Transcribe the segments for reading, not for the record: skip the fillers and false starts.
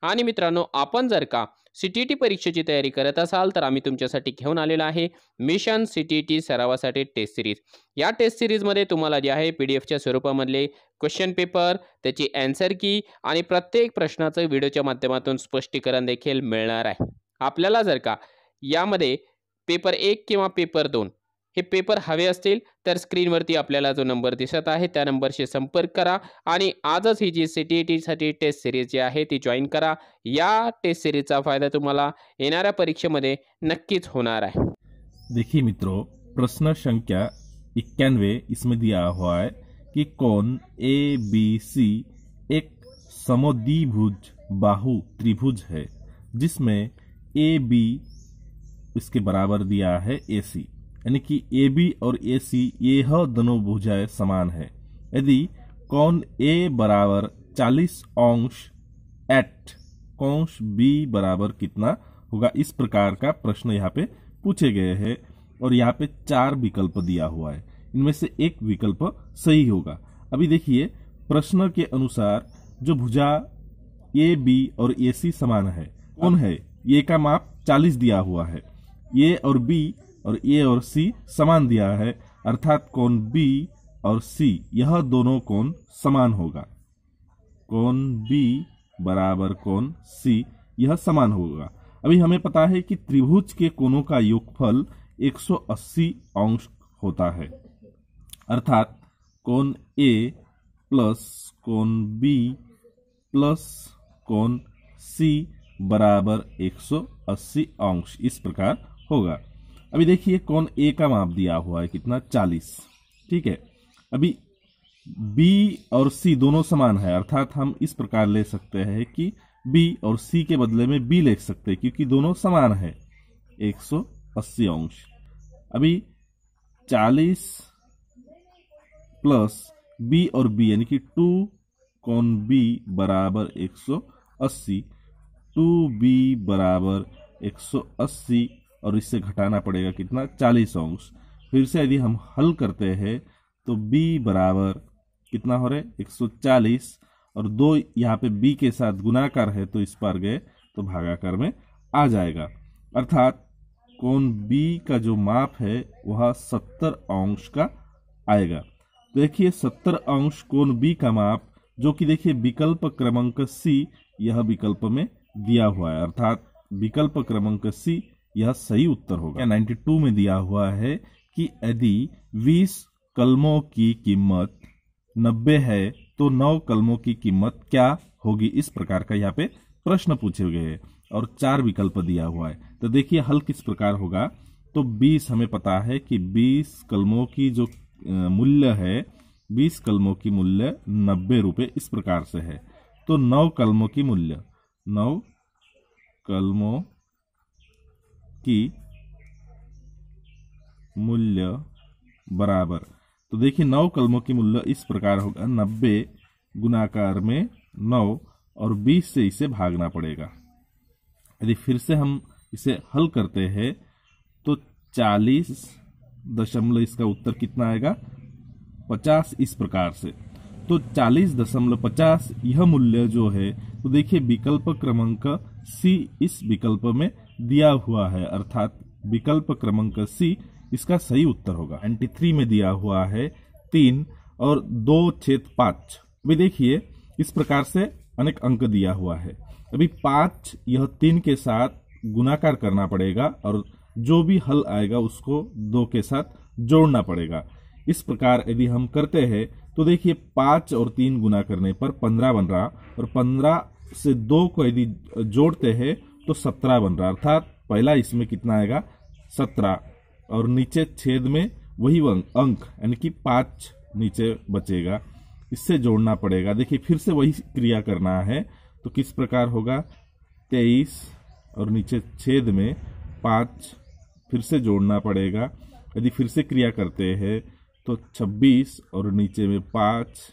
आणि मित्रांनो, आपण जर का सी-टी-टी परीक्षेची तयारी करत असाल, तर आम्ही तुमच्यासाठी घेऊन आलेलो आहे मिशन सी-टी-टी सरावासाठी टेस्ट सीरीज. या टेस्ट सीरीजमध्ये तुम्हाला जे आहे पी-डी-एफच्या स्वरूपामधले क्वेश्चन पेपर, त्याची ॲन्सर की आणि प्रत्येक प्रश्नाचं व्हिडिओच्या माध्यमातून स्पष्टीकरण देखील मिळणार आहे. आपल्याला जर का यामध्ये पेपर 1 किंवा पेपर 2 हे पेपर हवे असतील, तर स्क्रीनवरती आपल्याला जो नंबर दिसत आहे त्या नंबरशी संपर्क करा आणि आजच ही जी सी-टी-टीसाठी टेस्ट सीरीज जी आहे ती जॉइन करा. या टेस्ट सीरीजचा फायदा तुम्हाला येणाऱ्या परीक्षेमध्ये नक्कीच होणार आहे. देखिए मित्रों, प्रश्न संख्या 91 इसमें दिया हुआ है कि कौन ए बी सी एक समद्विभुज बाहु त्रिभुज है जिसमें ए बी इसके बराबर दिया है ए सी, यानी कि ए बी और ए सी यह दोनों भुजाएं समान है। यदि कोण ए बराबर 40 अंश एट कोण बी बराबर कितना होगा, इस प्रकार का प्रश्न यहाँ पे पूछे गए हैं और यहाँ पे 4 विकल्प दिया हुआ है, इनमें से एक विकल्प सही होगा। अभी देखिए प्रश्न के अनुसार जो भुजा ए बी और ए सी समान है, कौन है, ए का माप 40 दिया हुआ है, ए और बी और ए और सी समान दिया है, अर्थात कोण बी और सी यह दोनों कोण समान होगा। कोण बी बराबर कोण सी यह समान होगा। अभी हमें पता है कि त्रिभुज के कोणों का योगफल 180 अंश होता है, अर्थात कोण ए प्लस कोण बी प्लस कोण सी बराबर 180 अंश, इस प्रकार होगा। अभी देखिए कोण ए का माप दिया हुआ है कितना, 40, ठीक है। अभी बी और सी दोनों समान है, अर्थात हम इस प्रकार ले सकते हैं कि बी और सी के बदले में बी लिख सकते हैं क्योंकि दोनों समान है, 180 अंश। अभी 40 प्लस बी और बी यानी कि 2 कोण बी बराबर 180, 2b बराबर 180 और इससे घटाना पड़ेगा कितना, 40 अंश। फिर से यदि हम हल करते हैं तो b बराबर कितना हो रहा है, 140 और 2 यहाँ पे b के साथ गुणाकार है तो इस पार गए तो भागाकार में आ जाएगा, अर्थात कोण b का जो माप है वह 70 अंश का आएगा। देखिए 70 अंश कोण b का माप, जो कि देखिए विकल्प क्रमांक C यह विकल्प में दिया हुआ है, अर्थात विकल्प क्रमांक C यह सही उत्तर होगा। 92 में दिया हुआ है कि यदि 20 कलमों की कीमत 90 है तो 9 कलमों की कीमत क्या होगी, इस प्रकार का यहाँ पे प्रश्न पूछे गए हैं और 4 विकल्प दिया हुआ है। तो देखिए हल किस प्रकार होगा, तो 20 हमें पता है कि 20 कलमों की जो मूल्य है, 20 कलमों की मूल्य 90 रुपए इस प्रकार से है, तो 9 कलमों की मूल्य, 9 कलमों की मूल्य बराबर, तो देखिए 9 कलमों की मूल्य इस प्रकार होगा, 90 गुणाकार में 9 और 20 से इसे भागना पड़ेगा। यदि फिर से हम इसे हल करते हैं तो 40 दशमलव इसका उत्तर कितना आएगा, 50, इस प्रकार से। तो 40.50 यह मूल्य जो है, तो देखिए विकल्प क्रमांक सी इस विकल्प में दिया हुआ है, अर्थात विकल्प क्रमांक सी इसका सही उत्तर होगा। 93 में दिया हुआ है 3 और 2/5। अभी देखिए इस प्रकार से अनेक अंक दिया हुआ है। अभी 5 यह 3 के साथ गुणाकार करना पड़ेगा और जो भी हल आएगा उसको 2 के साथ जोड़ना पड़ेगा। इस प्रकार यदि हम करते हैं तो देखिए 5 और 3 गुना करने पर 15 बन रहा और 15 से 2 को यदि जोड़ते हैं तो 17 बन रहा, अर्थात पहला इसमें कितना आएगा, 17 और नीचे छेद में वही अंक यानी कि 5 नीचे बचेगा, इससे जोड़ना पड़ेगा। देखिए फिर से वही क्रिया करना है तो किस प्रकार होगा, 23 और नीचे छेद में 5 फिर से जोड़ना पड़ेगा। यदि फिर से क्रिया करते हैं तो 26 और नीचे में 5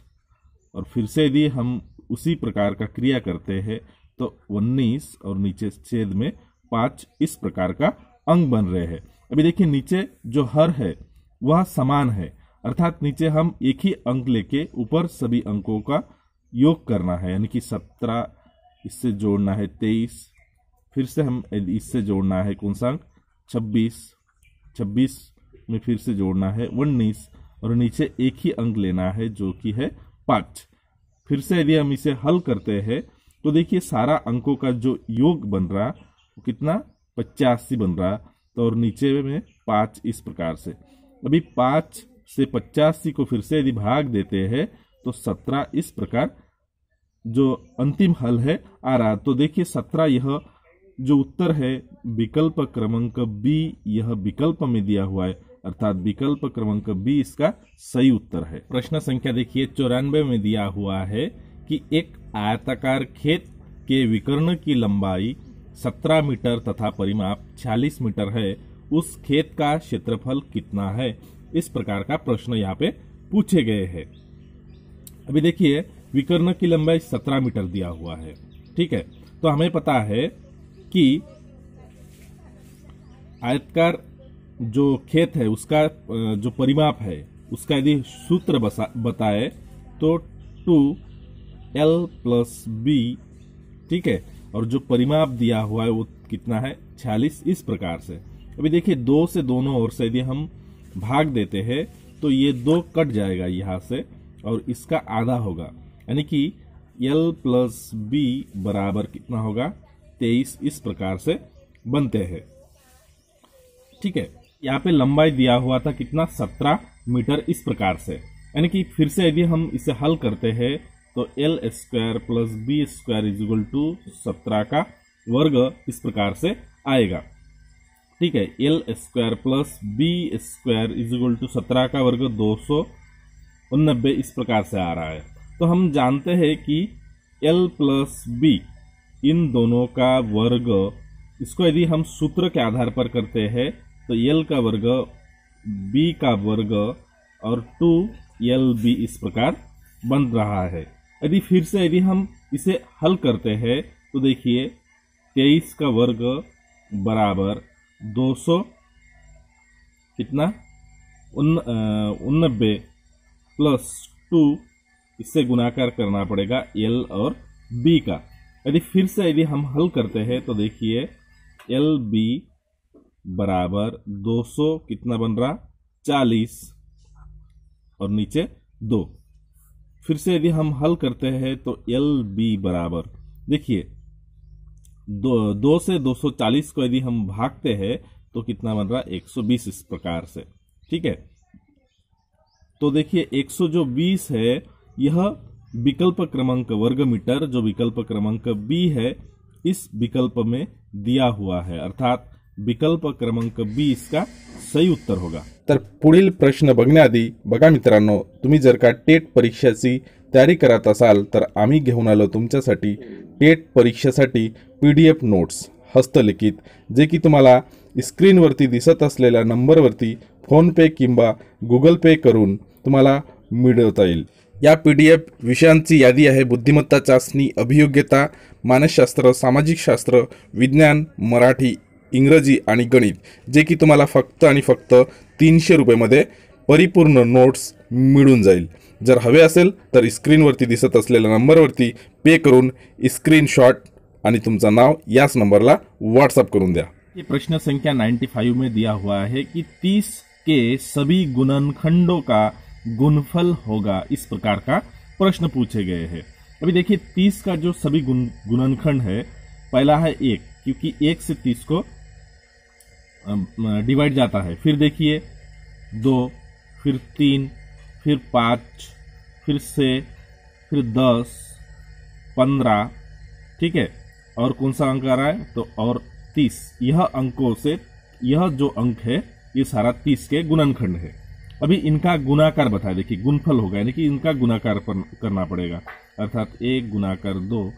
और फिर से यदि हम उसी प्रकार का क्रिया करते हैं तो 19 और नीचे छेद में 5, इस प्रकार का अंक बन रहे हैं। अभी देखिए नीचे जो हर है वह समान है, अर्थात नीचे हम एक ही अंक लेके ऊपर सभी अंकों का योग करना है, यानी कि 17 इससे जोड़ना है 23, फिर से हम इससे जोड़ना है कौन सा अंक 26 में फिर से जोड़ना है 19 और नीचे एक ही अंक लेना है जो कि है 5। फिर से यदि हम इसे हल करते हैं तो देखिए सारा अंकों का जो योग बन रहा वो कितना 85 बन रहा, तो और नीचे में 5 इस प्रकार से। अभी 5 से 85 को फिर से यदि भाग देते हैं तो 17 इस प्रकार जो अंतिम हल है आ रहा। तो देखिए 17 यह जो उत्तर है विकल्प क्रमांक बी, यह विकल्प में दिया हुआ है, अर्थात विकल्प क्रमांक बी इसका सही उत्तर है। प्रश्न संख्या देखिए 94 में दिया हुआ है कि एक आयताकार खेत के विकर्ण की लंबाई 17 मीटर तथा परिमाप 46 मीटर है, उस खेत का क्षेत्रफल कितना है। इस प्रकार का प्रश्न यहाँ पे पूछे गए हैं। अभी देखिए विकर्ण की लंबाई 17 मीटर दिया हुआ है, ठीक है। तो हमें पता है कि आयताकार जो खेत है उसका जो परिमाप है उसका यदि सूत्र बताए तो 2l + b, ठीक है, और जो परिमाप दिया हुआ है वो कितना है 46 इस प्रकार से। अभी देखिए 2 से दोनों ओर से यदि हम भाग देते हैं तो ये 2 कट जाएगा यहां से और इसका आधा होगा, यानी कि l + b बराबर कितना होगा 23 इस प्रकार से बनते हैं, ठीक है। यहाँ पे लंबाई दिया हुआ था कितना 17 मीटर इस प्रकार से, यानी कि फिर से यदि हम इसे हल करते हैं तो l² + b² = 17 का वर्ग इस प्रकार से आएगा, ठीक है। l² + b² = 17 का वर्ग 289 इस प्रकार से आ रहा है। तो हम जानते हैं कि l + b इन दोनों का वर्ग, इसको यदि हम सूत्र के आधार पर करते हैं तो l का वर्ग b का वर्ग और 2lb इस प्रकार बन रहा है। यदि फिर से यदि हम इसे हल करते हैं तो देखिए 23 का वर्ग बराबर 200 कितना 89 प्लस 2, इससे गुणाकार करना पड़ेगा l और b का। यदि फिर से यदि हम हल करते हैं तो देखिए lb बराबर 200 कितना बन रहा 40 और नीचे 2। फिर से यदि हम हल करते हैं तो lb बराबर देखिए 2 से 240 को यदि हम भागते हैं तो कितना बन रहा 120 इस प्रकार से, ठीक है। तो देखिए 120 है, यह विकल्प क्रमांक वर्ग मीटर जो विकल्प क्रमांक बी है इस विकल्प में दिया हुआ है, अर्थात विकल्प क्रमांक बी इसका सही उत्तर होगा। तर पुढील प्रश्न बघण्याआधी बघा मित्रांनो, तुम्ही जर का टेट परीक्षेची तयारी करत असाल तर आम्ही घेऊन आलो तुमच्यासाठी टेट परीक्षेसाठी PDF नोट्स हस्तलिखित, जे की तुम्हाला स्क्रीनवरती दिसत असलेल्या नंबरवरती फोनपे किंवा गुगल पे करून तुम्हाला मिळवता येईल। या PDF विषयांची यादी आहे बुद्धिमत्ता चाचणी, अभियोग्यता, मानसशास्त्र, सामाजिक शास्त्र, विज्ञान, मराठी, इंग्रजी आणि गणित, जे की तुम्हाला फक्त आणि फक्त 300 रुपयामध्ये परिपूर्ण नोट्स मिळून जाईल। जर हवे असेल तर स्क्रीनवरती दिसत असलेल्या नंबरवरती पे करून स्क्रीनशॉट आणि तुमचं नाव याच नंबरला व्हाट्सएप करून द्या। ये प्रश्न संख्या 95 में दिया हुआ है कि 30 के सभी गुणनखंडों का गुणनफल होगा, इस प्रकार का प्रश्न पूछे गए हैं। अभी देखिए 30 का जो सभी गुणनखंड है, पहला है 1, क्योंकि 1 से 30 को डिवाइड जाता है। फिर देखिए 2, फिर 3, फिर 5, फिर 10, 15, ठीक है। और कौन सा अंक आ रहा है तो और 30। यह अंकों से यह जो अंक है ये सारा 30 के गुणनखंड है। अभी इनका गुणाकार बताए, देखिए गुणनफल होगा, यानी कि इनका गुणाकार करना पड़ेगा, अर्थात 1 गुणाकार 2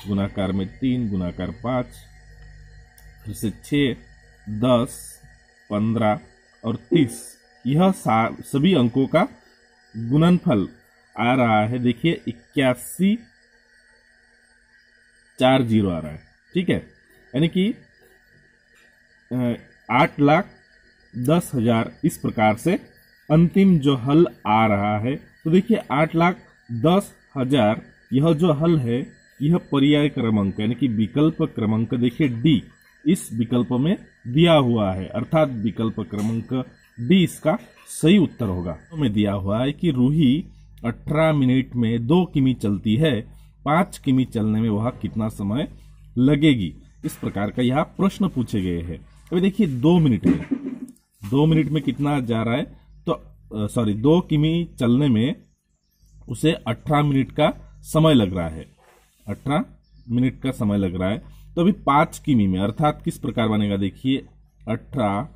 गुणाकार में 3 गुणाकार 5, फिर से 6, 10, 15 और 30। यह सभी अंकों का गुणनफल आ रहा है, देखिए 8140 आ रहा है, ठीक है। यानी कि 8,10,000 इस प्रकार से अंतिम जो हल आ रहा है। तो देखिए 8,10,000 यह जो हल है यह पर्याय क्रमांक यानी कि विकल्प क्रमांक देखिए डी इस विकल्प में दिया हुआ है, अर्थात विकल्प क्रमांक डी इसका सही उत्तर होगा। में दिया हुआ है कि रूही 18 मिनट में 2 किमी चलती है, 5 किमी चलने में वह कितना समय लगेगी। इस प्रकार का यह प्रश्न पूछे गए हैं। अभी देखिए 2 मिनट में कितना जा रहा है, तो 2 किमी चलने में उसे 18 मिनट का समय लग रहा है, 18 मिनट का समय लग रहा है। तो अभी 5 किमी में अर्थात किस प्रकार बनेगा, देखिए 18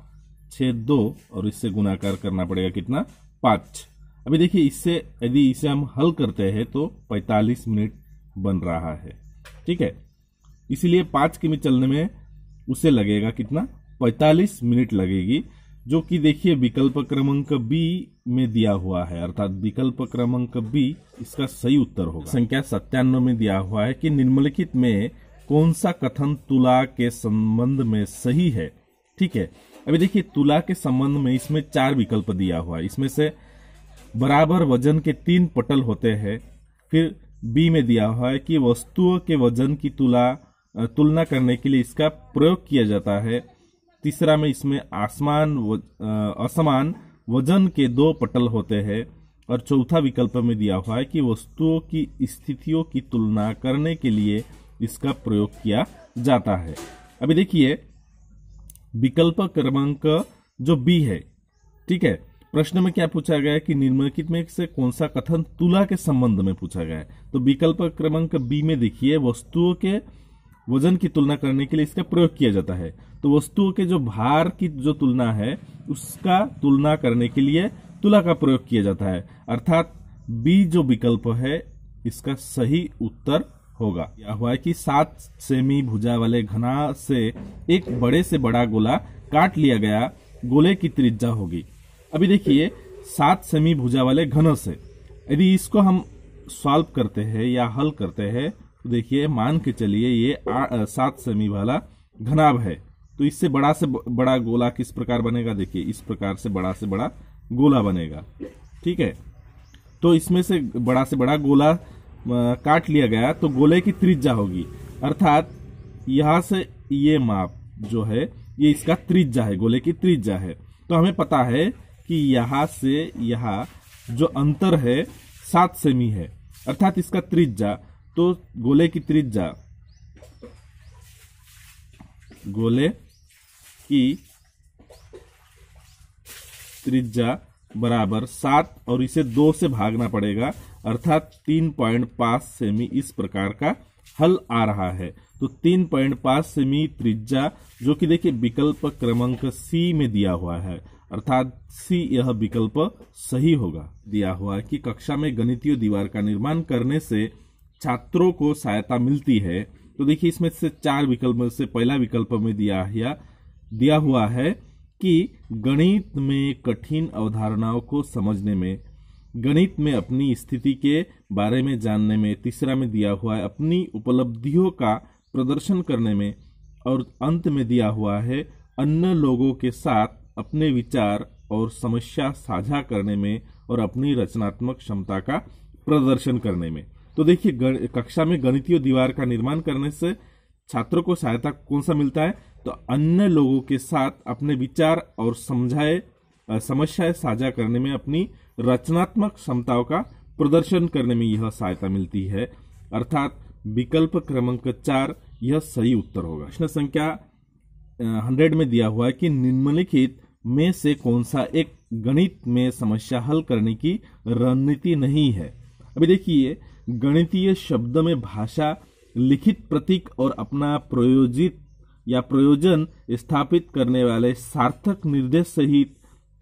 6 2 और इससे गुणाकार करना पड़ेगा कितना 5। अभी देखिए इससे यदि इसे हम हल करते हैं तो 45 मिनट बन रहा है, ठीक है। इसीलिए 5 किमी चलने में उसे लगेगा कितना 45 मिनट लगेगी, जो कि देखिए विकल्प क्रमांक बी में दिया हुआ है, अर्थात विकल्प क्रमांक बी इसका सही उत्तर होगा। संख्या 97 में दिया हुआ है कि निम्नलिखित में कौन सा कथन तुला के संबंध में सही है, ठीक है। अभी देखिए तुला के संबंध में इसमें 4 विकल्प दिया हुआ है, इसमें से बराबर वजन के 3 पटल होते हैं। फिर बी में दिया हुआ है कि वस्तुओं के वजन की तुलना करने के लिए इसका प्रयोग किया जाता है। तीसरा में इसमें असमान वजन के 2 पटल होते हैं। और चौथा विकल्प में दिया हुआ है कि वस्तुओं की स्थितियों की तुलना करने के लिए इसका प्रयोग किया जाता है। अभी देखिए विकल्प क्रमांक जो बी है, ठीक है, प्रश्न में क्या पूछा गया है कि निम्नलिखित में से कौन सा कथन तुला के संबंध में पूछा गया है। तो विकल्प क्रमांक बी में देखिए वस्तुओं के वजन की तुलना करने के लिए इसका प्रयोग किया जाता है। तो वस्तुओं के जो भार की जो तुलना है उसका तुलना करने के लिए तुला का प्रयोग किया जाता है, अर्थात बी जो विकल्प है इसका सही उत्तर होगा। यह हुआ है कि 7 सेमी भुजा वाले घना से एक बड़े से बड़ा गोला काट लिया गया, गोले की त्रिज्या होगी। अभी देखिए 7 सेमी भुजा वाले घन से यदि इसको हम सॉल्व करते हैं या हल करते हैं तो देखिए मान के चलिए ये 7 सेमी वाला घनाभ है, तो इससे बड़ा गोला किस प्रकार बनेगा, देखिए इस प्रकार से बड़ा गोला बनेगा, ठीक है। तो इसमें से बड़ा गोला काट लिया गया तो गोले की त्रिज्या होगी, अर्थात यहां से ये माप जो है ये इसका त्रिज्या है, गोले की त्रिज्या है। तो हमें पता है कि यहां से यहां जो अंतर है 7 सेमी है, अर्थात इसका त्रिज्या, तो गोले की त्रिज्या बराबर 7 और इसे 2 से भागना पड़ेगा, अर्थात 3.5 सेमी इस प्रकार का हल आ रहा है। तो 3.5 सेमी त्रिज्या जो कि देखिए विकल्प क्रमांक सी में दिया हुआ है, अर्थात सी यह विकल्प सही होगा। दिया हुआ है कि कक्षा में गणितीय दीवार का निर्माण करने से छात्रों को सहायता मिलती है। तो देखिए इसमें से 4 विकल्प में से पहला विकल्प में दिया हुआ है कि गणित में कठिन अवधारणाओं को समझने में, गणित में अपनी स्थिति के बारे में जानने में। तीसरा में दिया हुआ है अपनी उपलब्धियों का प्रदर्शन करने में। और अंत में दिया हुआ है अन्य लोगों के साथ अपने विचार और समस्या साझा करने में और अपनी रचनात्मक क्षमता का प्रदर्शन करने में। तो देखिए कक्षा में गणितीय दीवार का निर्माण करने से छात्रों को सहायता कौन सा मिलता है, तो अन्य लोगों के साथ अपने विचार और समस्याएं साझा करने में, अपनी रचनात्मक क्षमताओं का प्रदर्शन करने में यह सहायता मिलती है, अर्थात विकल्प क्रमांक 4 यह सही उत्तर होगा। प्रश्न संख्या 100 में दिया हुआ है कि निम्नलिखित में से कौन सा एक गणित में समस्या हल करने की रणनीति नहीं है। अभी देखिए गणितीय शब्द में भाषा, लिखित प्रतीक और अपना प्रयोजित या प्रयोजन स्थापित करने वाले सार्थक निर्देश सहित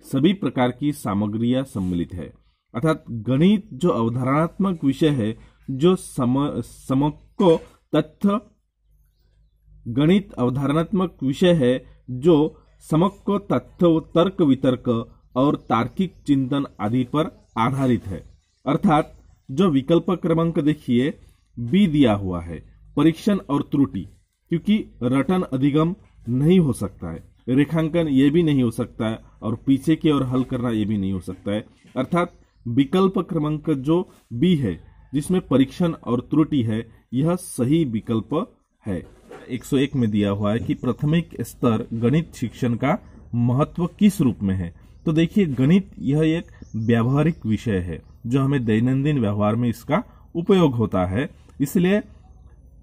सभी प्रकार की सामग्रियां सम्मिलित है, अर्थात गणित जो अवधारणात्मक विषय है, जो समको तथ्य गणित अवधारणात्मक विषय है जो समको तथ्य, तर्क वितर्क और तार्किक चिंतन आदि पर आधारित है, अर्थात जो विकल्प क्रमांक देखिए बी दिया हुआ है, परीक्षण और त्रुटि, क्योंकि रटन अधिगम नहीं हो सकता है, रेखांकन ये भी नहीं हो सकता है और पीछे की ओर हल करना ये भी नहीं हो सकता है, अर्थात विकल्प क्रमांक जो बी है जिसमें परीक्षण और त्रुटि है यह सही विकल्प है। 101 में दिया हुआ है कि प्राथमिक स्तर गणित शिक्षण का महत्व किस रूप में है। तो देखिए, गणित यह एक व्यावहारिक विषय है जो हमें दैनंदिन व्यवहार में इसका उपयोग होता है। इसलिए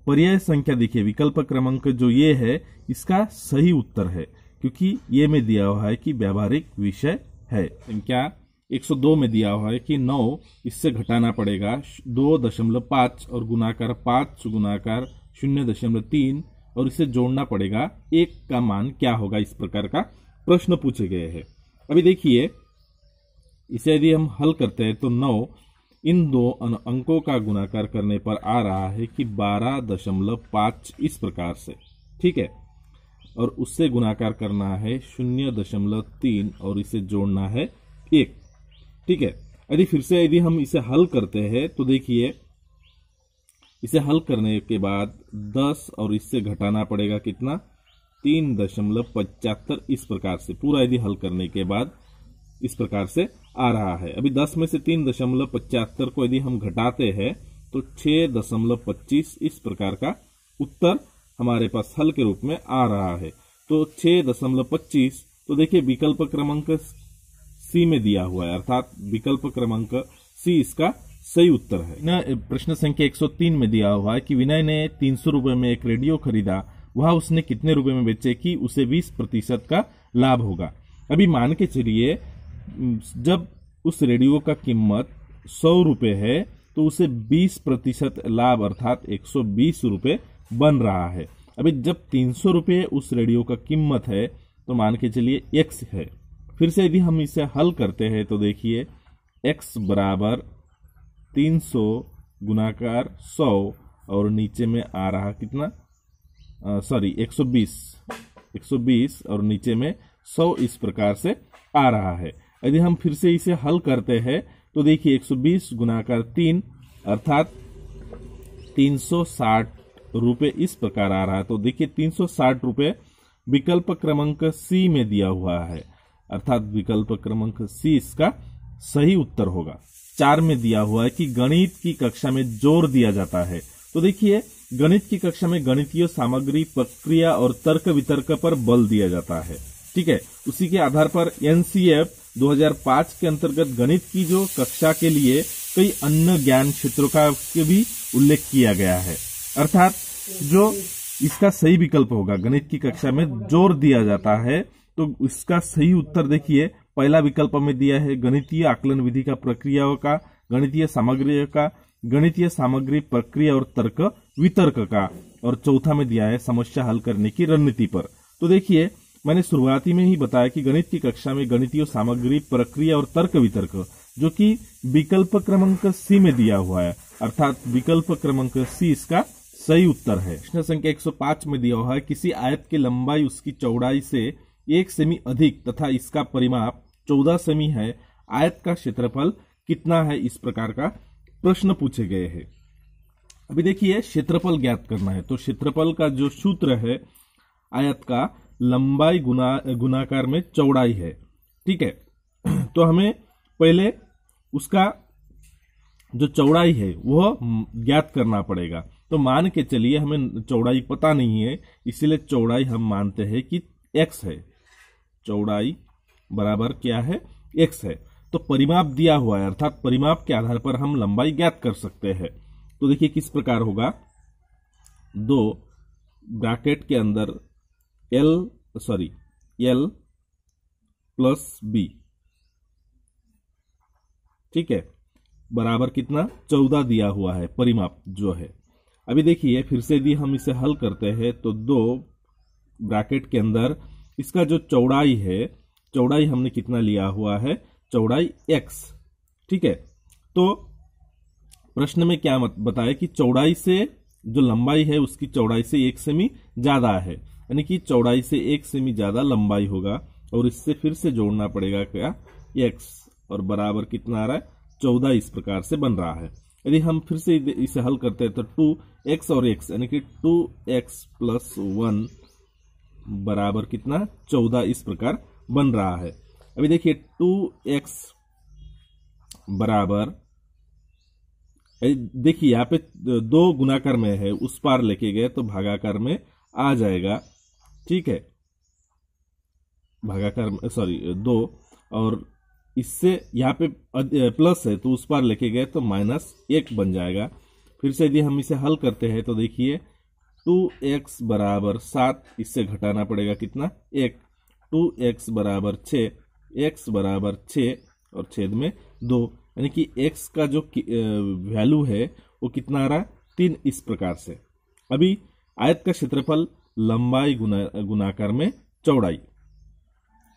पर्याय संख्या देखिए, विकल्प क्रमांक जो ये है इसका सही उत्तर है, क्योंकि ये में दिया हुआ है कि व्यावहारिक विषय है। संख्या 102 में दिया हुआ है कि 9 इससे घटाना पड़ेगा 2.5 और गुणाकार 5 गुणाकार 0.3 और इसे जोड़ना पड़ेगा 1 का मान क्या होगा। इस प्रकार का प्रश्न पूछे गए हैं। अभी देखिए, इसे यदि हम हल करते हैं तो 9 इन दो अंकों का गुणाकार करने पर आ रहा है कि 12.5 इस प्रकार से, ठीक है, और उससे गुणाकार करना है 0.3 और इसे जोड़ना है 1, ठीक है। यदि फिर से यदि हम इसे हल करते हैं तो देखिए, इसे हल करने के बाद 10 और इससे घटाना पड़ेगा कितना, 3.75 इस प्रकार से पूरा यदि हल करने के बाद इस प्रकार से आ रहा है। अभी 10 में से 3.75 को यदि हम घटाते हैं तो 6.25 इस प्रकार का उत्तर हमारे पास हल के रूप में आ रहा है। तो 6.25, तो देखिए विकल्प क्रमांक सी में दिया हुआ है, अर्थात विकल्प क्रमांक सी इसका सही उत्तर है ना। प्रश्न संख्या 103 में दिया हुआ है कि विनय ने 300 रुपए में एक रेडियो खरीदा, वह उसने कितने रुपए में बेचे कि उसे 20% का लाभ होगा। अभी मान के चलिए, जब उस रेडियो का कीमत 100 रुपए है तो उसे 20% लाभ अर्थात 120 रुपए बन रहा है। अभी जब 300 रुपए उस रेडियो का कीमत है तो मान के चलिए x है। फिर से यदि हम इसे हल करते हैं तो देखिए, x बराबर 300 गुणाकार 100 और नीचे में आ रहा कितना, 120 और नीचे में 100 इस प्रकार से आ रहा है। यदि हम फिर से इसे हल करते हैं तो देखिए 120 गुणाकार 3 अर्थात 360 रुपए इस प्रकार आ रहा है। तो देखिए 360 रुपए विकल्प क्रमांक सी में दिया हुआ है, अर्थात विकल्प क्रमांक सी इसका सही उत्तर होगा। 4 में दिया हुआ है कि गणित की कक्षा में जोर दिया जाता है। तो देखिए, गणित की कक्षा में गणितीय सामग्री, प्रक्रिया और तर्क वितर्क पर बल दिया जाता है, ठीक है। उसी के आधार पर एनसीएफ 2005 के अंतर्गत गणित की जो कक्षा के लिए कई अन्य ज्ञान क्षेत्रों का भी उल्लेख किया गया है, अर्थात जो इसका सही विकल्प होगा, गणित की कक्षा में जोर दिया जाता है। तो इसका सही उत्तर देखिए, पहला विकल्प में दिया है गणितीय आकलन विधि का, प्रक्रियाओं का, गणितीय सामग्री का, गणितीय सामग्री, प्रक्रिया और तर्क वितर्क का, और चौथा में दिया है समस्या हल करने की रणनीति पर। तो देखिए, मैंने शुरुआती में ही बताया कि गणित की कक्षा में गणितीय सामग्री, प्रक्रिया और तर्क वितर्क, जो कि विकल्प क्रमांक सी में दिया हुआ है, अर्थात विकल्प क्रमांक सी इसका सही उत्तर है। प्रश्न संख्या 105 में दिया हुआ है, किसी आयत की लंबाई उसकी चौड़ाई से 1 सेमी अधिक तथा इसका परिमाप 14 सेमी है, आयत का क्षेत्रफल कितना है। इस प्रकार का प्रश्न पूछे गए हैं। अभी देखिए, क्षेत्रफल ज्ञात करना है, तो क्षेत्रफल का जो सूत्र है, आयत का लंबाई गुणाकार में चौड़ाई है, ठीक है। तो हमें पहले उसका जो चौड़ाई है वह ज्ञात करना पड़ेगा। तो मान के चलिए हमें चौड़ाई पता नहीं है, इसलिए चौड़ाई हम मानते हैं कि x है, चौड़ाई बराबर क्या है, x है। तो परिमाप दिया हुआ है, अर्थात परिमाप के आधार पर हम लंबाई ज्ञात कर सकते हैं। तो देखिए किस प्रकार होगा, 2 ब्रैकेट के अंदर L प्लस B, ठीक है, बराबर कितना, 14 दिया हुआ है परिमाप जो है। अभी देखिए फिर से यदि हम इसे हल करते हैं तो 2 ब्रैकेट के अंदर इसका जो चौड़ाई है, चौड़ाई हमने कितना लिया हुआ है, चौड़ाई x, ठीक है। तो प्रश्न में क्या बताया कि चौड़ाई से जो लंबाई है उसकी चौड़ाई से 1 सेमी ज्यादा है, यानी कि चौड़ाई से 1 सेमी ज्यादा लंबाई होगा, और इससे फिर से जोड़ना पड़ेगा क्या, x, और बराबर कितना आ रहा है, 14 इस प्रकार से बन रहा है। यदि हम फिर से इसे हल करते हैं तो 2x और x यानी कि 2x प्लस 1 बराबर कितना, 14 इस प्रकार बन रहा है। अभी देखिए 2x बराबर देखिए यहाँ पे 2 गुणाकार में है, उस पार लेके गए तो भागाकार में आ जाएगा। ठीक है, भागाकार में सॉरी 2, और इससे यहाँ पे प्लस है तो उस पार लेके गए तो -1 बन जाएगा। फिर से यदि हम इसे हल करते हैं तो देखिए 2x बराबर 7, इससे घटाना पड़ेगा कितना 1, 2x बराबर 6, x बराबर 6 और छेद में 2, यानी कि x का जो वैल्यू है वो कितना आ रहा है 3, इस प्रकार से। अभी आयत का क्षेत्रफल लंबाई गुणाकार में चौड़ाई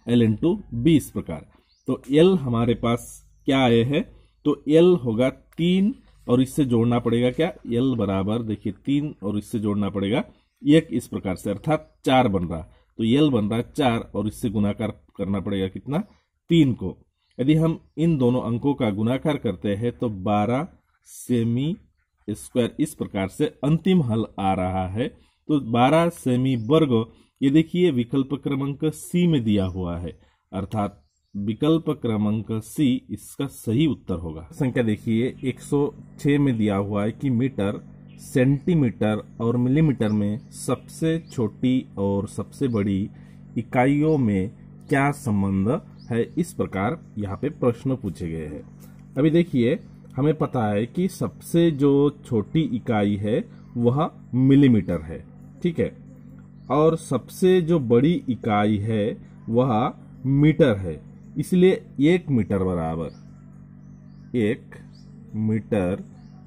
L इंटू बी, इस प्रकार। तो L हमारे पास क्या आए हैं, तो L होगा 3 और इससे जोड़ना पड़ेगा क्या, L बराबर देखिए 3 और इससे जोड़ना पड़ेगा 1, इस प्रकार से, अर्थात 4 बन रहा। तो L बन रहा 4 और इससे गुणाकार करना पड़ेगा कितना 3 को। यदि हम इन दोनों अंकों का गुणाकार करते हैं तो 12 सेमी स्क्वायर, इस प्रकार से अंतिम हल आ रहा है। तो 12 सेमी वर्ग, ये देखिए विकल्प क्रमांक सी में दिया हुआ है, अर्थात विकल्प क्रमांक सी इसका सही उत्तर होगा। संख्या देखिए 106 में दिया हुआ है कि मीटर, सेंटीमीटर और मिलीमीटर में सबसे छोटी और सबसे बड़ी इकाइयों में क्या संबंध है, इस प्रकार यहाँ पे प्रश्न पूछे गए हैं। अभी देखिए हमें पता है कि सबसे जो छोटी इकाई है वह मिलीमीटर है, ठीक है, और सबसे जो बड़ी इकाई है वह मीटर है। इसलिए 1 मीटर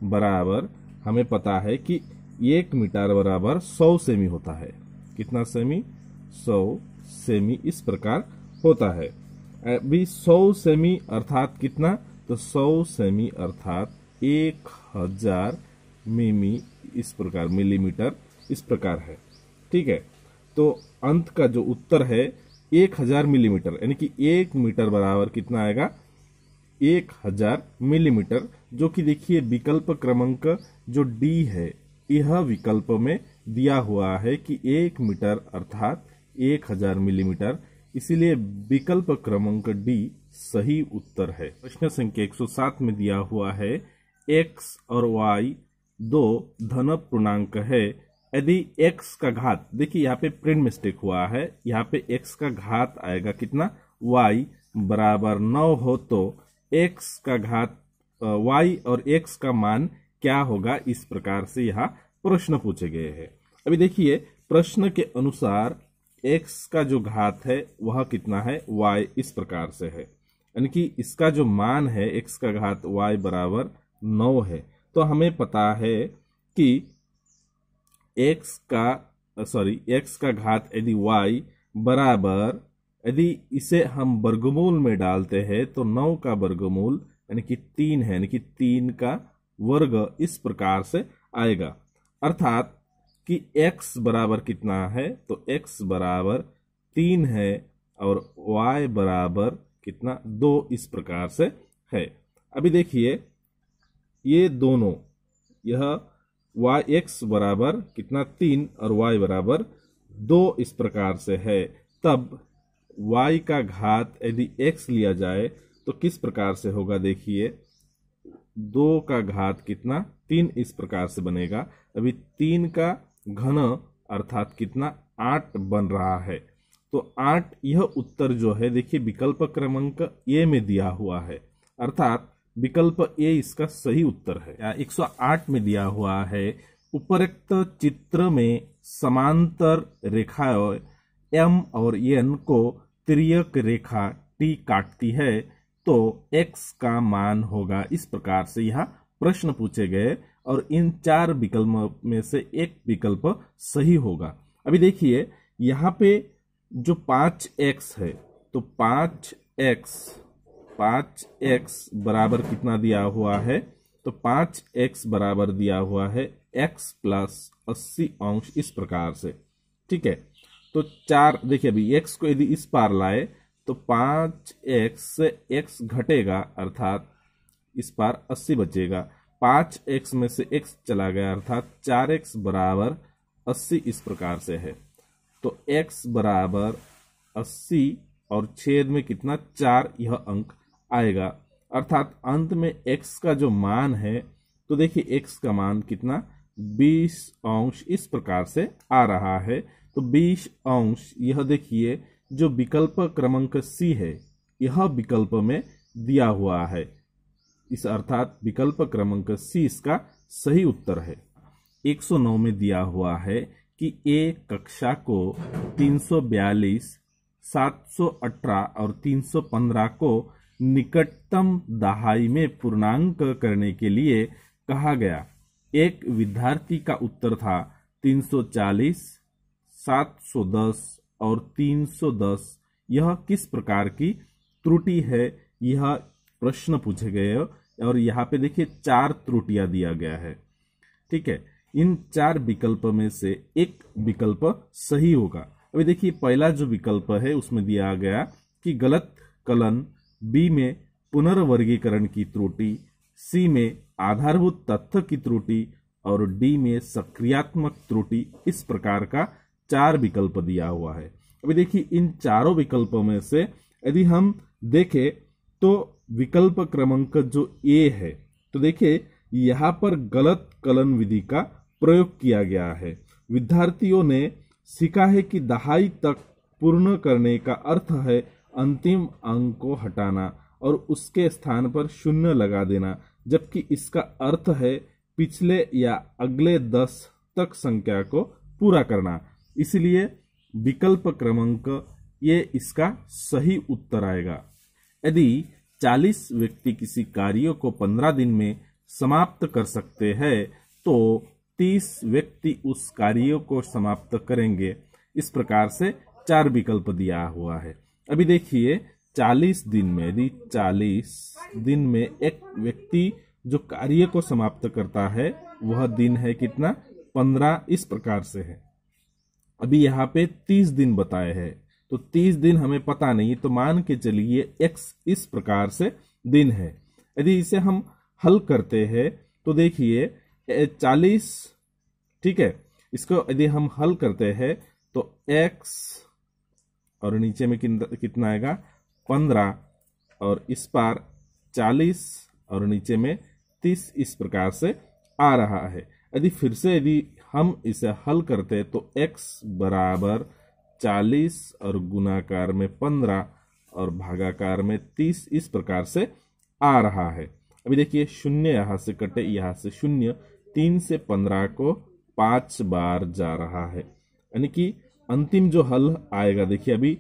बराबर हमें पता है कि 1 मीटर बराबर 100 सेमी होता है। कितना सेमी, 100 सेमी, इस प्रकार होता है। अभी 100 सेमी अर्थात कितना, तो 100 सेमी अर्थात 1000 मिमी, इस प्रकार मिलीमीटर, इस प्रकार है। ठीक है, तो अंत का जो उत्तर है 1000 मिलीमीटर, यानी कि 1 मीटर बराबर कितना आएगा 1000 मिलीमीटर, जो कि देखिए विकल्प क्रमांक जो डी है, यह विकल्प में दिया हुआ है कि 1 मीटर अर्थात 1000 मिलीमीटर, इसीलिए विकल्प क्रमांक डी सही उत्तर है। प्रश्न संख्या 107 में दिया हुआ है x और y दो धन पूर्णांक है, यदि x का घात, देखिए यहाँ पे प्रिंट मिस्टेक हुआ है, यहाँ पे x का घात आएगा कितना, y बराबर 9 हो तो x का घात y और x का मान क्या होगा, इस प्रकार से यहाँ प्रश्न पूछे गए हैं। अभी देखिए प्रश्न के अनुसार x का जो घात है वह कितना है, y इस प्रकार से है, यानी कि इसका जो मान है x का घात y बराबर 9 है। तो हमें पता है कि x का घात यदि y बराबर, यदि इसे हम वर्गमूल में डालते हैं तो 9 का वर्गमूल यानी कि 3 है, यानी कि 3 का वर्ग इस प्रकार से आएगा, अर्थात कि x बराबर कितना है, तो x बराबर 3 है और y बराबर कितना 2, इस प्रकार से है। अभी देखिए ये दोनों, यह x बराबर कितना 3 और y बराबर 2 इस प्रकार से है, तब y का घात यदि x लिया जाए तो किस प्रकार से होगा, देखिए 2 का घात कितना 3 इस प्रकार से बनेगा। अभी 3 का घन अर्थात कितना 8 बन रहा है, तो 8 यह उत्तर जो है देखिए विकल्प क्रमांक ए में दिया हुआ है, अर्थात विकल्प ए इसका सही उत्तर है। 108 में दिया हुआ है उपरोक्त चित्र में समांतर रेखाएं एम और एन को तिर्यक रेखा टी काटती है तो x का मान होगा, इस प्रकार से यहाँ प्रश्न पूछे गए और इन 4 विकल्प में से एक विकल्प सही होगा। अभी देखिए यहाँ पे जो 5x है, तो 5x बराबर कितना दिया हुआ है, तो 5x बराबर दिया हुआ है x प्लस 80 अंश, इस प्रकार से। ठीक है, तो 4 देखिए अभी x को यदि इस पार लाए तो 5x से x घटेगा, अर्थात इस पार 80 बचेगा, 5x में से x चला गया, अर्थात 4x बराबर 80 इस प्रकार से है। तो x बराबर 80 और छेद में कितना 4 यह अंक आएगा, अर्थात अंत में x का जो मान है तो देखिए x का मान कितना 20 अंश इस प्रकार से आ रहा है। तो 20 अंश यह देखिए जो विकल्प क्रमांक सी है यह विकल्प में दिया हुआ है, इस अर्थात विकल्प क्रमांक सी इसका सही उत्तर है। 109 में दिया हुआ है कि ए कक्षा को 342, 718 और 315 को निकटतम दहाई में पूर्णांक करने के लिए कहा गया। एक विद्यार्थी का उत्तर था 340, 710 और 310। यह किस प्रकार की त्रुटि है, यह प्रश्न पूछे गए और यहाँ पे देखिए 4 त्रुटियां दिया गया है। ठीक है, इन 4 विकल्प में से एक विकल्प सही होगा। अभी देखिए पहला जो विकल्प है उसमें दिया गया कि गलत कलन, बी में पुनर्वर्गीकरण की त्रुटि, सी में आधारभूत तथ्य की त्रुटि और डी में सक्रियात्मक त्रुटि। इस प्रकार का 4 विकल्प दिया हुआ है। अभी देखिए इन चारों विकल्पों में से यदि हम देखें तो विकल्प क्रमांक जो ए है, तो देखिए यहाँ पर गलत कलन विधि का प्रयोग किया गया है। विद्यार्थियों ने सीखा है कि दहाई तक पूर्ण करने का अर्थ है अंतिम अंक को हटाना और उसके स्थान पर 0 लगा देना, जबकि इसका अर्थ है पिछले या अगले 10 तक संख्या को पूरा करना। इसलिए विकल्प क्रमांक ये इसका सही उत्तर आएगा। यदि 40 व्यक्ति किसी कार्य को 15 दिन में समाप्त कर सकते हैं तो 30 व्यक्ति उस कार्य को समाप्त करेंगे। इस प्रकार से 4 विकल्प दिया हुआ है। अभी देखिए 40 दिन में, यदि 40 दिन में एक व्यक्ति जो कार्य को समाप्त करता है वह दिन है कितना 15। इस प्रकार से है। अभी यहाँ पे 30 दिन बताए हैं, तो 30 दिन हमें पता नहीं, तो मान के चलिए x इस प्रकार से दिन है। यदि इसे हम हल करते हैं तो देखिए 40, ठीक है, इसको यदि हम हल करते हैं तो x और नीचे में कितना आएगा 15 और इस पार 40 और नीचे में 30। इस प्रकार से आ रहा है। यदि फिर से यदि हम इसे हल करते हैं तो x बराबर 40 और गुणाकार में 15 और भागाकार में 30 इस प्रकार से आ रहा है। अभी देखिए 0 यहां से कटे, यहां से 0, 3 से 15 को 5 बार जा रहा है, यानी कि अंतिम जो हल आएगा देखिए अभी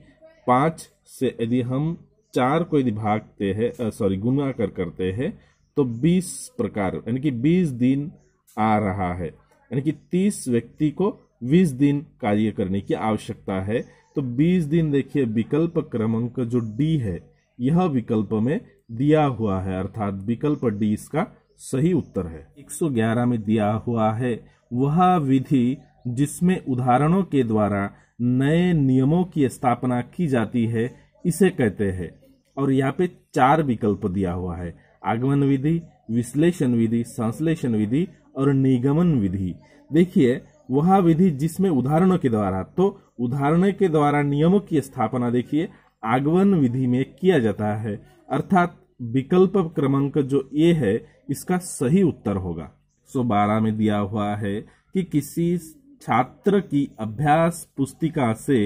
5 से यदि हम 4 को यदि भागते हैं गुणाकार करते हैं तो 20 प्रकार यानी कि 20 दिन आ रहा है, यानी कि 30 व्यक्ति को 20 दिन कार्य करने की आवश्यकता है। तो 20 दिन देखिए विकल्प क्रमांक जो डी है यह विकल्प में दिया हुआ है, अर्थात विकल्प डी इसका सही उत्तर है। 111 में दिया हुआ है वह विधि जिसमें उदाहरणों के द्वारा नए नियमों की स्थापना की जाती है इसे कहते हैं। और यहाँ पे 4 विकल्प दिया हुआ है, आगमन विधि, विश्लेषण विधि, संश्लेषण विधि और निगमन विधि। देखिए वह विधि जिसमें उदाहरणों के द्वारा, तो उदाहरणों के द्वारा नियमों की स्थापना देखिए आगमन विधि में किया जाता है, अर्थात विकल्प क्रमांक जो ए है इसका सही उत्तर होगा। 112 में दिया हुआ है कि किसी छात्र की अभ्यास पुस्तिका से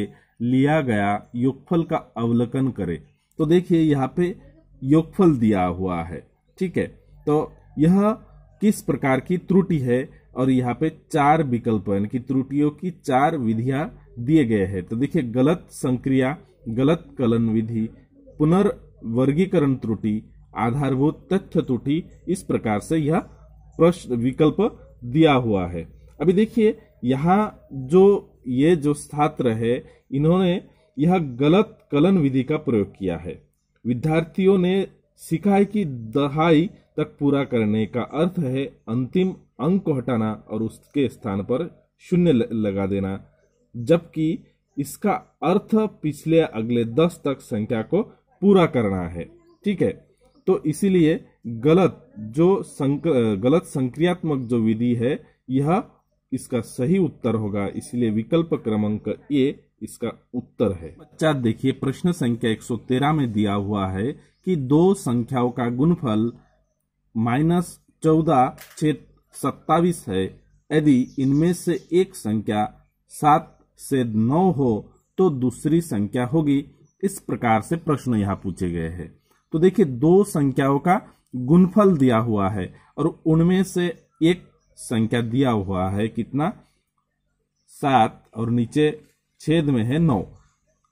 लिया गया योगफल का अवलोकन करें। तो देखिए यहाँ पे योगफल दिया हुआ है, ठीक है, तो यह किस प्रकार की त्रुटि है और यहाँ पे 4 विकल्प यानी कि त्रुटियों की 4 विधियां दिए गए हैं। तो देखिए गलत संक्रिया, गलत कलन विधि, पुनर्वर्गीकरण त्रुटि, आधारभूत तथ्य त्रुटि। इस प्रकार से यह प्रश्न विकल्प दिया हुआ है। अभी देखिए यहाँ ये जो छात्र है इन्होंने यह गलत कलन विधि का प्रयोग किया है। विद्यार्थियों ने सीखा है कि दहाई तक पूरा करने का अर्थ है अंतिम अंक को हटाना और उसके स्थान पर 0 लगा देना, जबकि इसका अर्थ पिछले अगले 10 तक संख्या को पूरा करना है। ठीक है, तो इसीलिए गलत संक्रियात्मक जो विधि है यह इसका सही उत्तर होगा। इसलिए विकल्प क्रमांक ए इसका उत्तर है। बच्चा देखिए प्रश्न संख्या 113 में दिया हुआ है कि 2 संख्याओं का गुणफल 14/27 है। यदि इनमें से एक संख्या 7 से 9 हो तो दूसरी संख्या होगी। इस प्रकार से प्रश्न यहाँ पूछे गए हैं। तो देखिए, दो संख्याओं का गुणफल दिया हुआ है और उनमें से एक संख्या दिया हुआ है कितना, 7, और नीचे छेद में है 9,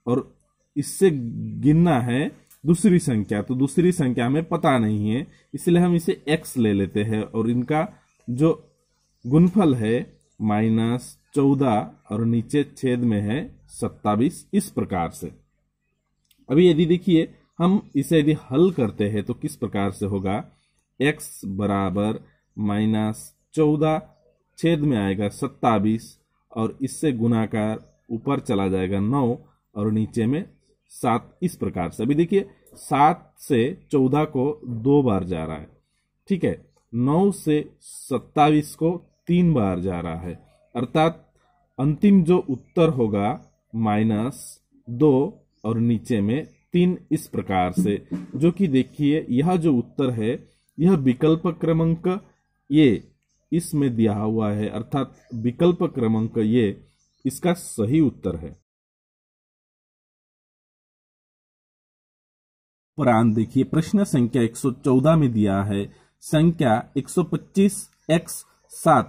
और इससे गिनना है दूसरी संख्या। तो दूसरी संख्या हमें पता नहीं है, इसलिए हम इसे x ले लेते हैं और इनका जो गुणफल है -14 और नीचे छेद में है 27, इस प्रकार से। अभी यदि देखिए हम इसे यदि हल करते हैं तो किस प्रकार से होगा, x बराबर -14 छेद में आएगा 27 और इससे गुणाकार ऊपर चला जाएगा 9 और नीचे में 7, इस प्रकार से। अभी देखिए 7 से 14 को 2 बार जा रहा है, ठीक है। 9 से 27 को 3 बार जा रहा है, अर्थात अंतिम जो उत्तर होगा -2 और नीचे में 3, इस प्रकार से। जो कि देखिए यह जो उत्तर है यह विकल्प क्रमांक ये इसमें दिया हुआ है, अर्थात विकल्प क्रमांक ये इसका सही उत्तर है। उपरांत देखिए प्रश्न संख्या 114 में दिया है, संख्या 125x7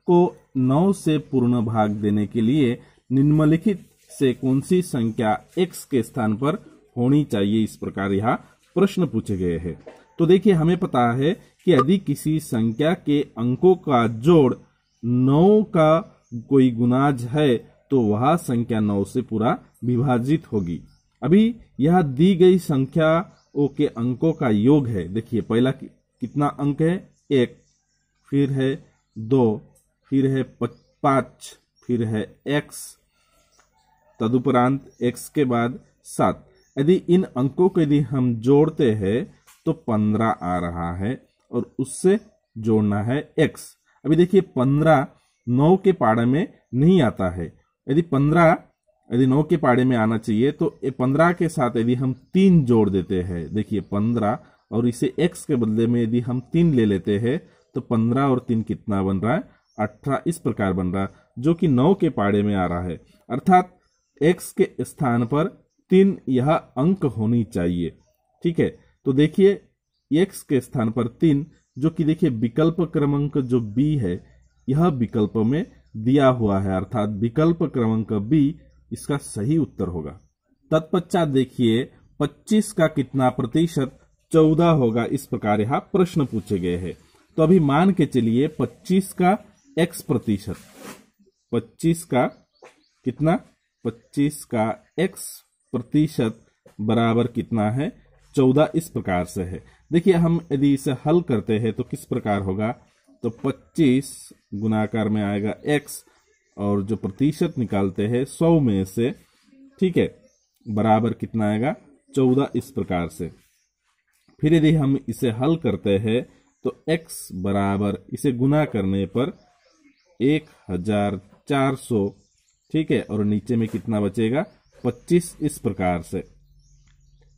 को 9 से पूर्ण भाग देने के लिए निम्नलिखित से कौन सी संख्या x के स्थान पर होनी चाहिए। इस प्रकार यहाँ प्रश्न पूछे गए हैं। तो देखिए हमें पता है कि यदि किसी संख्या के अंकों का जोड़ 9 का कोई गुणाज है तो वह संख्या 9 से पूरा विभाजित होगी। अभी यह दी गई संख्याओं के अंकों का योग है। देखिए पहला कितना अंक है, 1, फिर है 2, फिर है 5, फिर है x, तदुपरांत x के बाद 7। यदि इन अंकों को यदि हम जोड़ते हैं तो 15 आ रहा है और उससे जोड़ना है x। अभी देखिए 15 9 के पाड़े में नहीं आता है। यदि 9 के पाड़े में आना चाहिए तो 15 के साथ यदि हम 3 जोड़ देते हैं, देखिए 15 और इसे x के बदले में यदि हम 3 ले लेते हैं तो 15 और 3 कितना बन रहा है, 18, इस प्रकार बन रहा है, जो कि 9 के पाड़े में आ रहा है। अर्थात x के स्थान पर 3 यह अंक होनी चाहिए, ठीक है। तो देखिए x के स्थान पर 3, जो कि देखिए विकल्प क्रमांक जो b है यह विकल्प में दिया हुआ है, अर्थात विकल्प क्रमांक b इसका सही उत्तर होगा। तत्पश्चात देखिए 25 का कितना प्रतिशत 14 होगा, इस प्रकार यहाँ प्रश्न पूछे गए हैं। तो अभी मान के चलिए 25 का x प्रतिशत, 25 का कितना, 25 का x प्रतिशत बराबर कितना है, 14, इस प्रकार से है। देखिए हम यदि इसे हल करते हैं तो किस प्रकार होगा, तो 25 गुणाकार में आएगा x और जो प्रतिशत निकालते हैं 100 में से, ठीक है, बराबर कितना आएगा, 14, इस प्रकार से। फिर यदि हम इसे हल करते हैं तो x बराबर इसे गुना करने पर 1400, ठीक है, और नीचे में कितना बचेगा, 25, इस प्रकार से।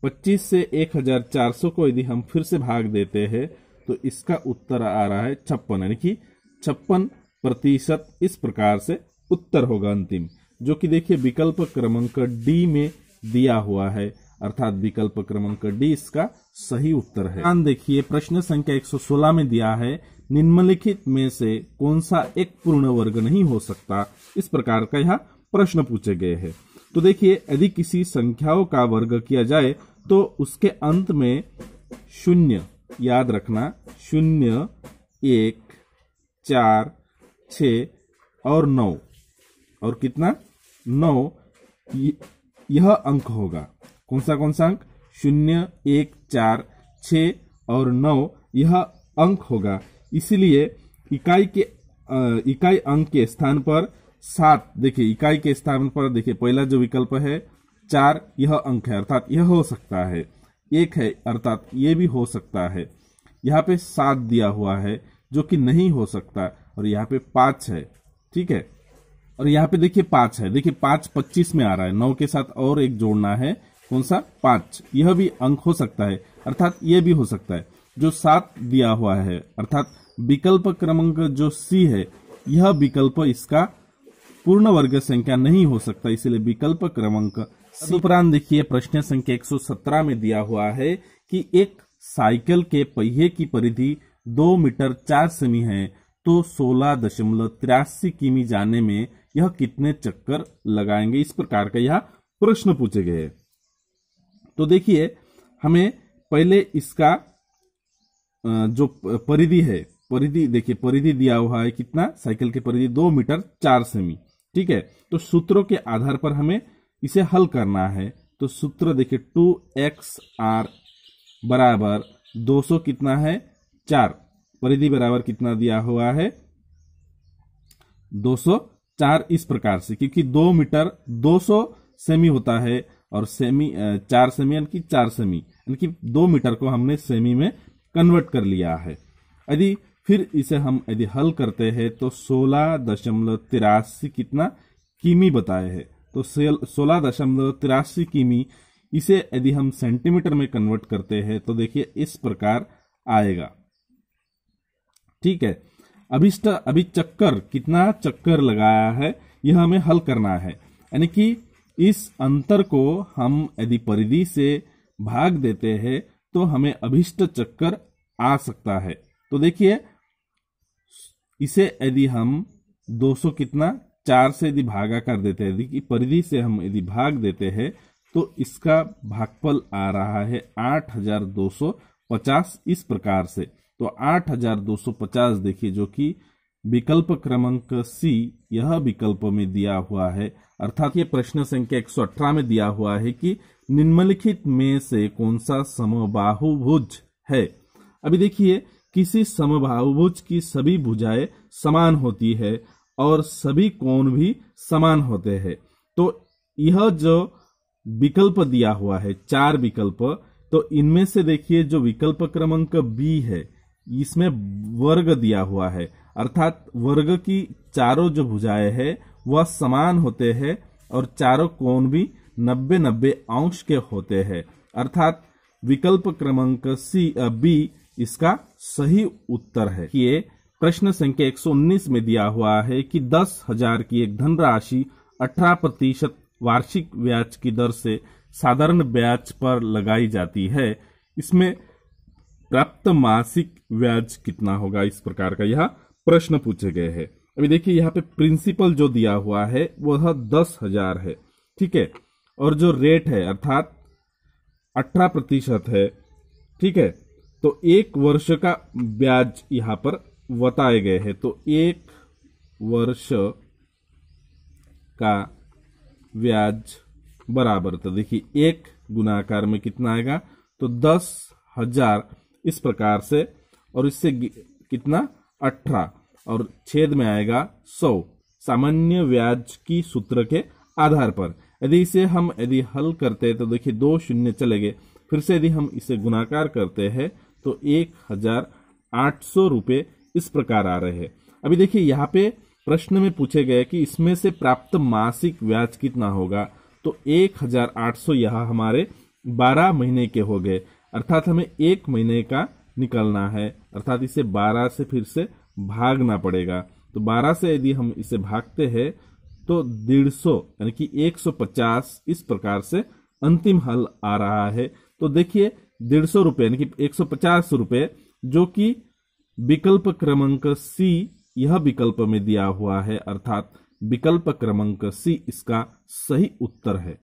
25 से 1400 को यदि हम फिर से भाग देते हैं तो इसका उत्तर आ रहा है 56, यानी कि 56%, इस प्रकार से उत्तर होगा अंतिम, जो कि देखिए विकल्प क्रमांक डी में दिया हुआ है, अर्थात विकल्प क्रमांक डी इसका सही उत्तर है। ध्यान देखिए प्रश्न संख्या 116 में दिया है, निम्नलिखित में से कौन सा एक पूर्ण वर्ग नहीं हो सकता। इस प्रकार का यह प्रश्न पूछे गए हैं। तो देखिए यदि किसी संख्याओं का वर्ग किया जाए तो उसके अंत में 0, याद रखना, 0, 1, 4, 6 और 9, और कितना, 9, यह अंक होगा। कौन सा अंक, 0, 1, 4, 6 और 9, यह अंक होगा। इसलिए इकाई अंक के स्थान पर 7, देखिए इकाई के स्थान पर देखिए पहला जो विकल्प है 4, यह अंक है, अर्थात यह हो सकता है। 1 है, अर्थात यह भी हो सकता है। यहाँ पे 7 दिया हुआ है जो कि नहीं हो सकता, और यहाँ पे 5 है, ठीक है, और यहाँ पे देखिए 5 है। देखिए 5 25 में आ रहा है, 9 के साथ और एक जोड़ना है, कौन सा, 5, यह भी अंक हो सकता है, अर्थात यह भी हो सकता है। जो 7 दिया हुआ है, अर्थात विकल्प क्रमांक जो सी है यह विकल्प इसका पूर्ण वर्ग संख्या नहीं हो सकता, इसलिए विकल्प क्रमांक सी। उपरांत देखिए प्रश्न संख्या 117 में दिया हुआ है कि एक साइकिल के पहिए की परिधि 2 मीटर 4 सेमी है तो 16.83 किमी जाने में यह कितने चक्कर लगाएंगे। इस प्रकार का यह प्रश्न पूछे गए। तो देखिए हमें पहले इसका जो परिधि है, परिधि देखिए परिधि दिया हुआ है कितना, साइकिल की परिधि 2 मीटर 4 सेमी, ठीक है। तो सूत्रों के आधार पर हमें इसे हल करना है। तो सूत्र देखिए 2xr बराबर 200 कितना है 4, परिधि बराबर कितना दिया हुआ है 204। इस प्रकार से क्योंकि 2 मीटर 200 सेमी होता है और सेमी 4 सेमी यानी कि 4 सेमी यानी कि 2 मीटर को हमने सेमी में कन्वर्ट कर लिया है। यदि फिर इसे हम यदि हल करते हैं तो 16.83 कितना किमी बताए हैं। तो 16.83 किमी, इसे यदि हम सेंटीमीटर में कन्वर्ट करते हैं तो देखिए इस प्रकार आएगा, ठीक है। अभी चक्कर कितना चक्कर लगाया है यह हमें हल करना है, यानी कि इस अंतर को हम यदि परिधि से भाग देते हैं तो हमें अभिष्ट चक्कर आ सकता है। तो देखिए इसे यदि हम 200 कितना 4 से यदि भागा कर देते हैं, यदि परिधि से हम यदि भाग देते हैं तो इसका भागफल आ रहा है 8250। इस प्रकार से तो 8250 देखिए जो कि विकल्प क्रमांक सी यह विकल्प में दिया हुआ है। अर्थात ये प्रश्न संख्या 118 में दिया हुआ है कि निम्नलिखित में से कौन सा समबाहुभुज है। अभी देखिए किसी समबाहुभुज की सभी भुजाएं समान होती है और सभी कोण भी समान होते हैं। तो यह जो विकल्प दिया हुआ है 4 विकल्प, तो इनमें से देखिए जो विकल्प क्रमांक बी है इसमें वर्ग दिया हुआ है, अर्थात वर्ग की चारों जो भुजाएं है वह समान होते हैं और चारों कोण भी 90-90 अंश के होते हैं। अर्थात विकल्प क्रमांक बी इसका सही उत्तर है। ये प्रश्न संख्या 119 में दिया हुआ है कि 10,000 की एक धनराशि 18% वार्षिक ब्याज की दर से साधारण ब्याज पर लगाई जाती है, इसमें प्राप्त मासिक ब्याज कितना होगा। इस प्रकार का यह प्रश्न पूछे गए हैं। अभी देखिए यहाँ पे प्रिंसिपल जो दिया हुआ है वह 10,000 है, ठीक है, और जो रेट है अर्थात 18% है, ठीक है। तो 1 वर्ष का ब्याज यहाँ पर बताए गए हैं। तो 1 वर्ष का ब्याज बराबर, तो देखिए 1 गुणाकार में कितना आएगा तो 10,000 इस प्रकार से, और इससे कितना 18 और छेद में आएगा 100 सामान्य ब्याज की सूत्र के आधार पर। यदि इसे हम यदि हल करते हैं तो देखिए 2 शून्य चले गए, फिर से यदि हम इसे गुणाकार करते हैं तो 1,800 रुपये इस प्रकार आ रहे हैं। अभी देखिए यहाँ पे प्रश्न में पूछे गए कि इसमें से प्राप्त मासिक ब्याज कितना होगा। तो 1,800 यहाँ हमारे 12 महीने के हो गए, अर्थात हमें 1 महीने का निकलना है, अर्थात इसे 12 से फिर से भागना पड़ेगा। तो 12 से यदि हम इसे भागते हैं तो 150 यानी कि 150 इस प्रकार से अंतिम हल आ रहा है। तो देखिए 150 रुपये यानी कि 150 रुपये जो कि विकल्प क्रमांक सी यह विकल्प में दिया हुआ है, अर्थात विकल्प क्रमांक सी इसका सही उत्तर है।